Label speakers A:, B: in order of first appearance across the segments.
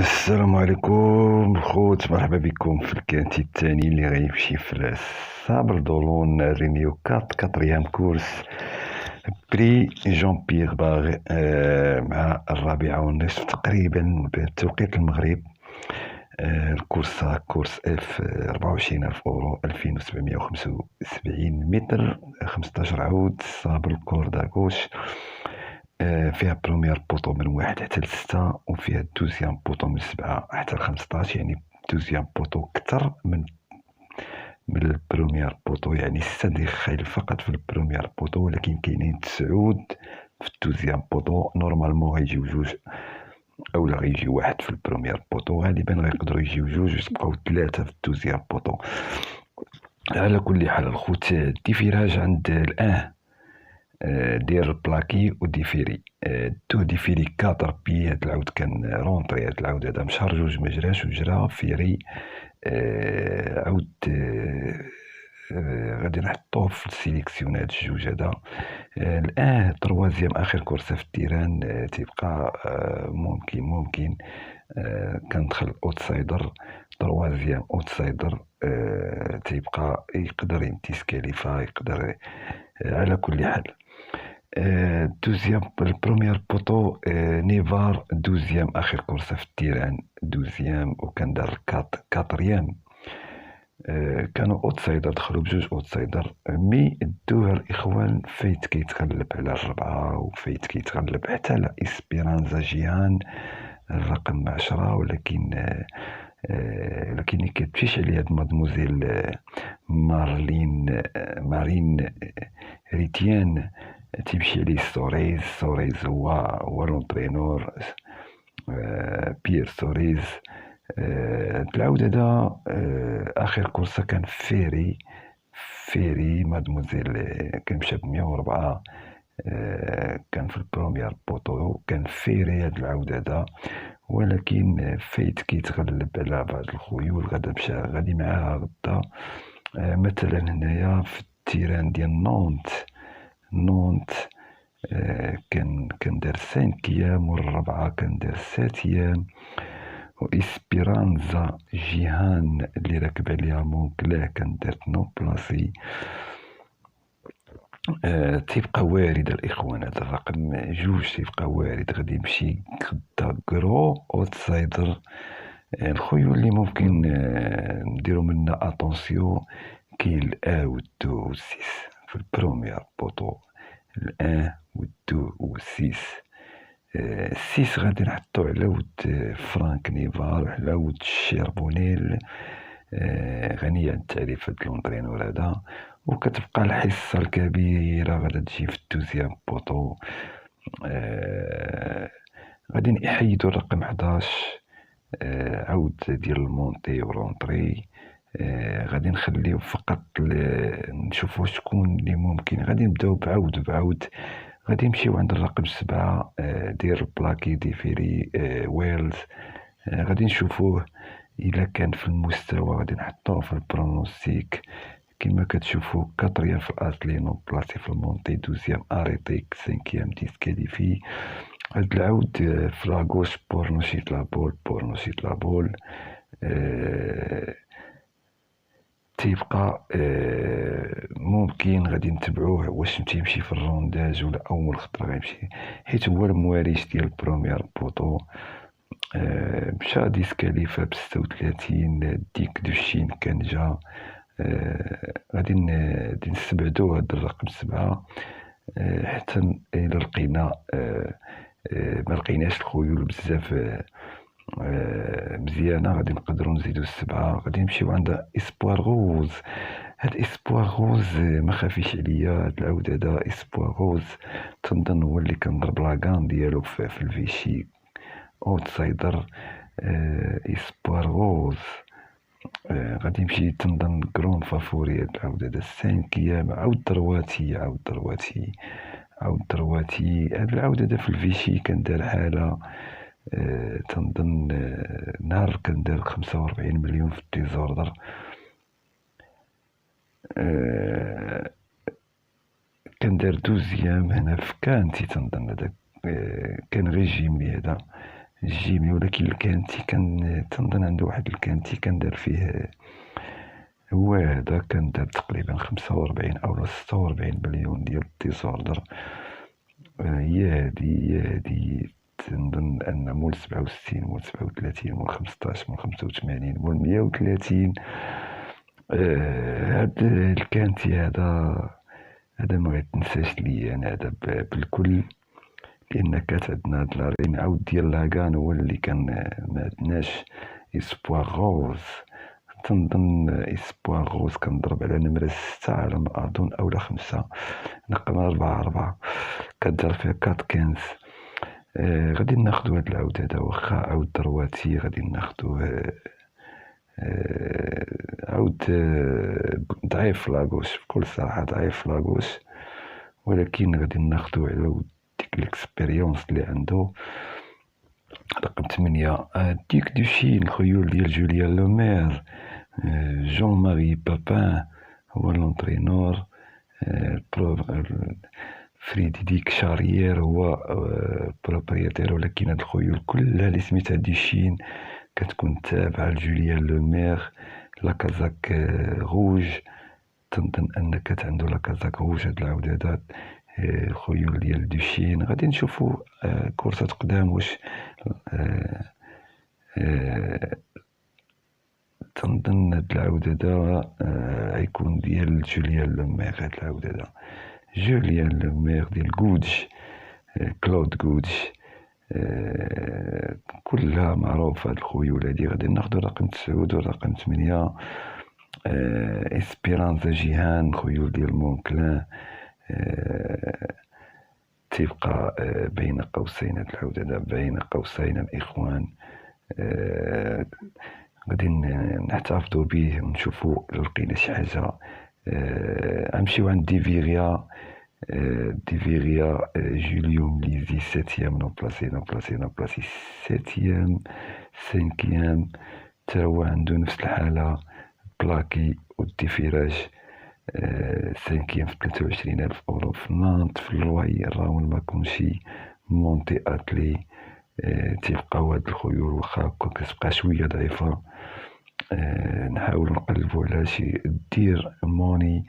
A: السلام عليكم خوت، مرحبا بكم في الكانتي الثاني اللي غيمشي في الصابر دولون رينيو 4 كاتريام كورس بري جون بيير باغ مع 4:30 تقريبا بتوقيت المغرب. الكورس كورس اف 24,000 اورو، 2775 متر، 15 عود، صابر كوردا غوش. فيها بروميير بوطو من 1 حتى ل6، وفيها دوزيام بوطو من 7 حتى ل15. يعني دوزيام بوطو كتر من البروميير بوطو، يعني 6 دخل فقط في البروميير بوطو، ولكن كاينين 9 في الدوزيام بوطو. نورمالمون غيجيو 2 اولا غيجي 1 في البروميير بوطو، غالبا غيقدروا يجيو 2 ويبقاو 3 في الدوزيام بوطو. على كل حال الخوت، الديفيراج عند الان دير بلاكي وديفيري. دو ديفيري 4 بي. هاد العود كان رونطري، هاد العود هذا مشهر، جوج مجراش وجرا فيري. عود غادي نحطوه في السيليكسيونات الجوج هذا. الان تروازيام اخر كورسه في التيران. تيبقى ممكن كندخل اوتسايدر، تروازيام اوتسايدر. تيبقى يقدر يمتيسكاليفا، يقدر. على كل حال دوزيام البروميير بوطو نيفار، دوزيام اخر كورسه في التيران، دوزيام، وكان دار كاتريام. كانوا اوتسايدر، دخلوا بجوج اوتسايدر. مي دوها الاخوان فايت كيتغلب على 4، وفايت كيتغلب حتى على اسبيرانزا جيهان الرقم 10. ولكن ما كتمشيش عليه هاد مادموزيل مارين ريتيان، تيمشي عليه سوريز هو لونترينور. بيير سوريز. العود هذا اخر كورسه كان فيري مادموزيل، كان مشى ب104. كان في البروميير بوطو، كان فيري هاد العود هذا، ولكن فايت كيتغلب على بعض الخيول. غادي معاها غدا. مثلا هنايا في التيران ديال نونت كان دار 5 ايام، والرابعه كان دار 7 ايام. وإسبيرانزا جيهان اللي راكب عليها مونكلا كان دارت نو بلاسي. تيبقى وارد الإخوان، هذا الرقم 2 تيبقى وارد. غادي يمشي غدا كرو اوتسايدر. الخيول اللي ممكن نديرو منا اتونسيو كاين الأ والدو والسيس في البروميير بوطو. الأن والدو والسيس. السيس غادي نحطو على ود فرانك نيفار، وعلى ود الشيربونيل. غنية عن التعريف هاد لونطرينور هذا. وكتبقى الحصة الكبيرة غادا تجي في الدوزيام بوطو. غادي نحيدو الرقم 11، عود ديال المونتي ورونطري. غادي نخليو فقط نشوفو شكون اللي ممكن. غادي نبداو بعود. غادي نمشيو عند الرقم 7، ديال بلاكي ديفيري ويلز. غادي نشوفوه إلا كان في المستوى، غادي نحطوه في البرونوستيك. كما كتشوفوا كاتريام في الأسلينو، بلاسي في المونتي، دوزيام أريتيك، 5 ديسكاليفي. هاد العود في لاغوش بورنوشيت لابول. تيبقى ممكن غادي نتبعوه واش تيمشي في الرونداج ولا أول خطرة غيمشي، حيت هو المواريش ديال البروميير بوطو. مشى ديسكاليفا ب36. ديك دوشين كان جا. غادي نستبعدو هاد الرقم 7 حتى إلا لقينا ما لقيناش الخيول بزاف مزيانة. غادي نقدروا نزيدو 7. غادي نمشيو عند اسبوار غوز. هاد اسبوار غوز ما خافيش عليا، هاد العود هذا اسبوار غوز تنظن هو اللي كنضرب لاكان ديالو في الفيشي اوتسايدر. اسبوار غوز غادي يمشي تنظن كرون فافوري. هاد العود هذا 5 ايام. عود درواتي. هاد العود هذا في الفيشي كان دار حالة. تنظن نهار كان دار 45 مليون في الديزوردر. كان دار 12 ايام هنا في كانتي. تنظن هذا كان ريجيمي هذا. الجيمي، ولكن الكانتي كان تنظن عنده واحد الكانتي كان دار فيه هو هذا، كان دار تقريبا 45 أو 46 مليون ديال الديزوردر. هي هادي تنظن أن مول 67 مول 37 مول 15 مول 85 مول 130. هاد الكانتي هذا ما غيتنساش ليا أنا هذا بالكل، لأن كانت عندنا هاد لارين عاود ديال لاكان هو اللي كان ما عندناش إسبوار غوز. تنظن إسبوار غوز كنضرب على نمرة 6 على ما أظن أولا 5 رقم 4 كدار فيها 4-15. غادي ناخدو هاد العود هذا، واخا عود درواتي غادي ناخدوه عود ضعيف لاغوش، بكل صراحة ضعيف لاغوش، ولكن غادي ناخدو على ديك الاكسبيريونس اللي عنده. رقم 8 ديك دو شين، الخيول ديال جوليان لومير. جون ماري بابان هو لونترينور. فريدريك شارير هو بروبريتير، ولكن هاد الخيول كلها اللي سميتها دي شين كتكون تابعة لجوليان لومير. لاكازاك روج، تنظن أن كانت عنده لاكازاك روج هاد العود هذا. الخيول ديال دوشين غادي نشوفو كورسة قدام واش تنظن هاد العود هذا غيكون ديال جوليان لومير. هاد العود هذا جوليان لومير ديال غودج، كلود غودج. كلها معروفة هاد الخيول هادي. غادي ناخدو رقم 9 ورقم 8 إسبيرانزا جيهان، خيول ديال مونكلان. تبقى بين قوسين هاد العود هذا، بين قوسين الإخوان. غادي نحتفظوا به ونشوفوا لقينا شي حاجة. غنمشيو عند ديفيريا. جوليوم ليزي 7 نوبلاسي 7 5 تا هو عنده نفس الحالة، بلاكي والديفيراج 5 في 23,000 أورو في نانت. في الرواي الراون ماكونشي مونتي أتلي. تيبقاو هاد الخيول واخا هكا كتبقى شوية ضعيفة. نحاولو نقلبو على شي دير موني.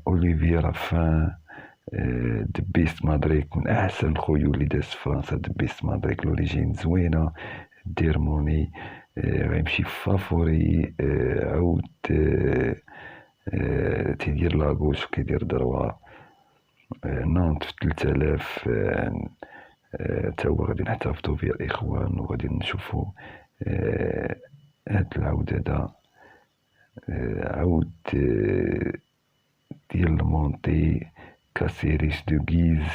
A: أوليفيا رافان، دبيست مادريك من أحسن الخيول اللي دازت في فرنسا. دبيست مادريك لوريجين زوينة. دير موني غيمشي فافوري. عود تيدير لاغوش وكيدير دروا. نانت في 3000 تا هو غادي نحتفظو بيه الإخوان، وغادي نشوفو هاد العود هذا عود ديال المونتي كاسيريس دو غيز.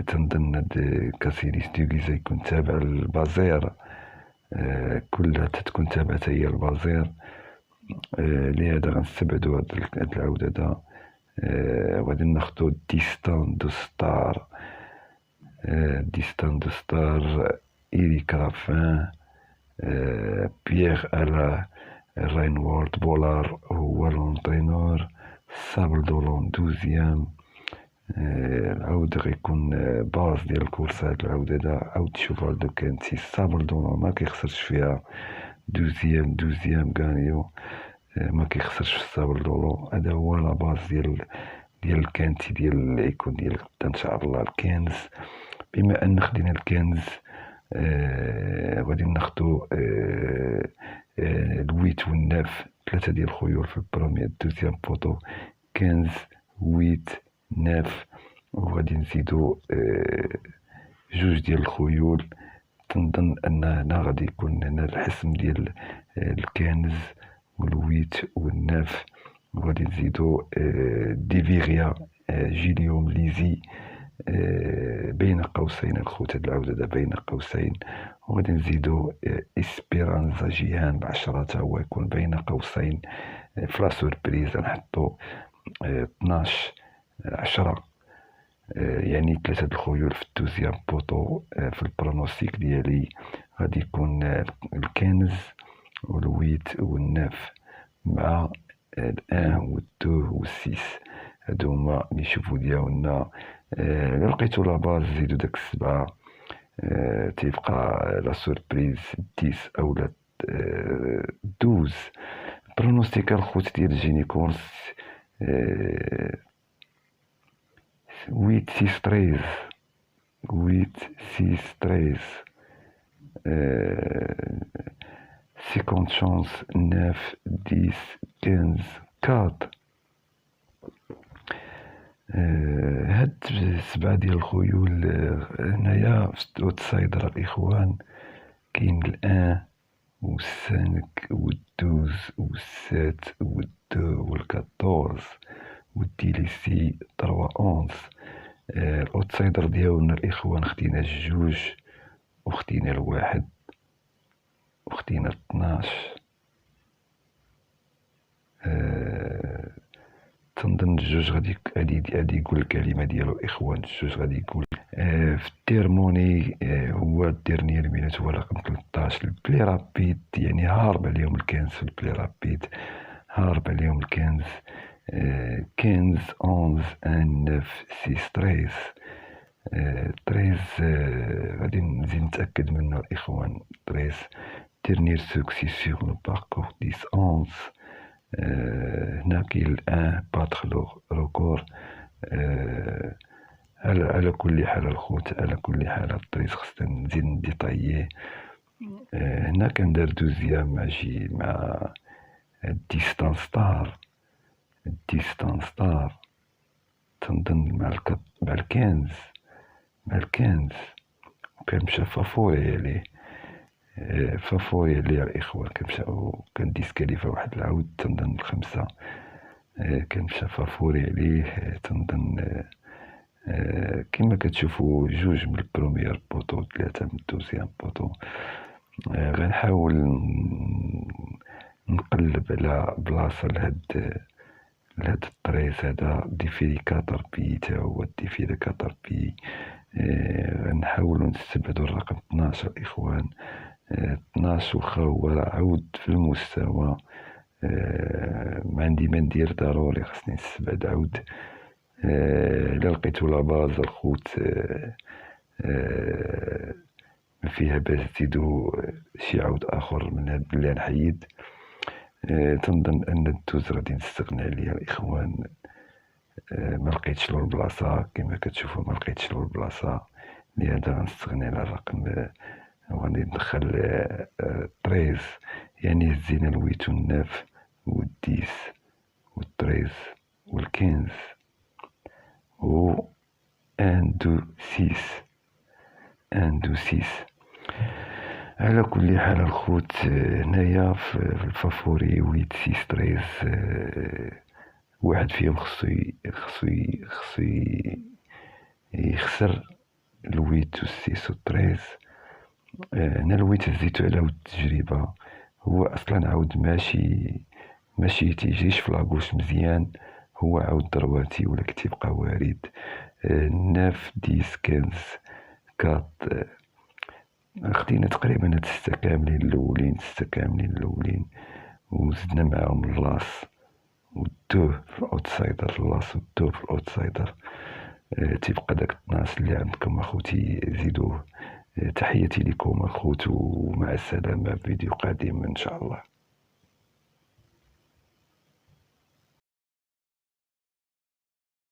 A: تنظن هاد كاسيريس دو غيز يكون تابع للبازير، كلها تتكون تابعة هي البازير. لهذا غنستبعدو هاد العود هذا. غادي ناخدو ديستان دو ستار. إيريك رافان. بيير ألا راينوارد بولار هو لونترينور. سابل دولون 12. العود غيكون باز ديال الكورس. هاد العود هذا عود شوفال دو كانتي. سابل دولون ما كيخسرش فيها. 12 غانيو، ما كيخسرش في سابل دولون. هذا هو لا باز ديال الكانتي ديال يكون ديال غدا ان شاء الله الكنز. بما ان خدينا الكنز غادي ناخدو الويت والناف، 3 ديال الخيول في البروميير دوزيام بوطو. 15 ويت ناف، وغادي نزيدو 2 ديال الخيول. تنظن ان هنا غادي يكون هنا الحسم ديال الكنز والويت والناف، وغادي نزيدو ديفيريا جيليوم ليزي بين قوسين الخوت. هاد العود هذا بين قوسين. وغادي نزيدو إسبيرانزا جيهان ب10 تا هو يكون بين قوسين. في لا سوربريز نحطو 12 10، يعني 3 الخيول في الدوزيام بوطو. في البرونوستيك ديالي غادي يكون الكنز والويت والناف مع الان والدو والسيس. هادو هما اللي يشوفو ديالنا. لقيتو لاباز زيدو داك 7 تيبقى لا سوربريز 10 أولا 12. برونوستيكا الخوت ديال جينيكورس 8 6 13 8 6 13 50 chance 9 10 15 4. هاد 7 ديال الخيول هنايا في اوتسايدر الإخوان كاين الان والسانك والدوز والسات والدو والكاتورز والديليسي 3 11. الاوتسايدر ديالنا الإخوان خدينا 2 وخدينا 1 وخدينا 12. تنظن 2 غادي يقول الكلمة ديالو الإخوان. 2 غادي يقول في التيرموني هو الديرنيير مينوت هو رقم 13. البلي رابيد يعني هارب عليهم الكنز في البلي رابيد، هارب عليهم الكنز 15 11 9 6 13. غادي نزيد نتأكد منه الإخوان. 13 dernier succès sur le parcours 10 11. هنا كاين الان باتخ لو ريكور. على كل حال الخوت، على كل حال الطريق خصنا نزيد نديطاييه. هنا كندار دوزيام مع الديستانس ستار. الديستانس ستار تنظن مع الكنز كنمشى فافوري عليه الإخوان. كنمشى كنديسكاليفا واحد العود تنظن 5. كنمشى فافوري عليه تنظن كما كتشوفوا 2 من البروميير بوطو 3 من الدوزيام بوطو. غنحاول نقلب على بلاصة لهاد الطريس هذا ديفيريكاتر بي تا هو ديفيريكاتر بي. غنحاولو نستبعدو الرقم 12 الإخوان. 12 وخا هو عود في المستوى. ما عندي ما ندير، ضروري خصني نستبعد عود. إلا لقيتو لاباز الخوت ما فيها باس تزيدو شي عود آخر من هاد اللي نحيد. تنظن أن الدوز غادي نستغنى عليها الإخوان. ما لقيتش له البلاصة كما كتشوفوا، ما لقيتش له البلاصة، لهذا غنستغنى على الرقم وغادي ندخل 13. يعني هزينا الويت والناف والديس والتريز والكنز و اندو 6. على كل حال الخوت هنايا في الفافوري 8 6 13. واحد فيهم خصو يخسر الويت والسيس والتريز. هنا الويت هزيتو على ود التجربة. هو أصلا عاود ماشي تيجريش في لاغوش مزيان، هو عاود درواتي ولكن تيبقى وارد. 9 10 15 4. خدينا تقريبا هاد 6 كاملين الأولين وزدنا معاهم اللاص والدو في الأوتسايدر. اللاص والدو في الأوتسايدر. تيبقى داك 12 اللي عندكم أخوتي زيدوه. تحياتي لكم أخوت ومع السلامة. فيديو قادم إن شاء الله.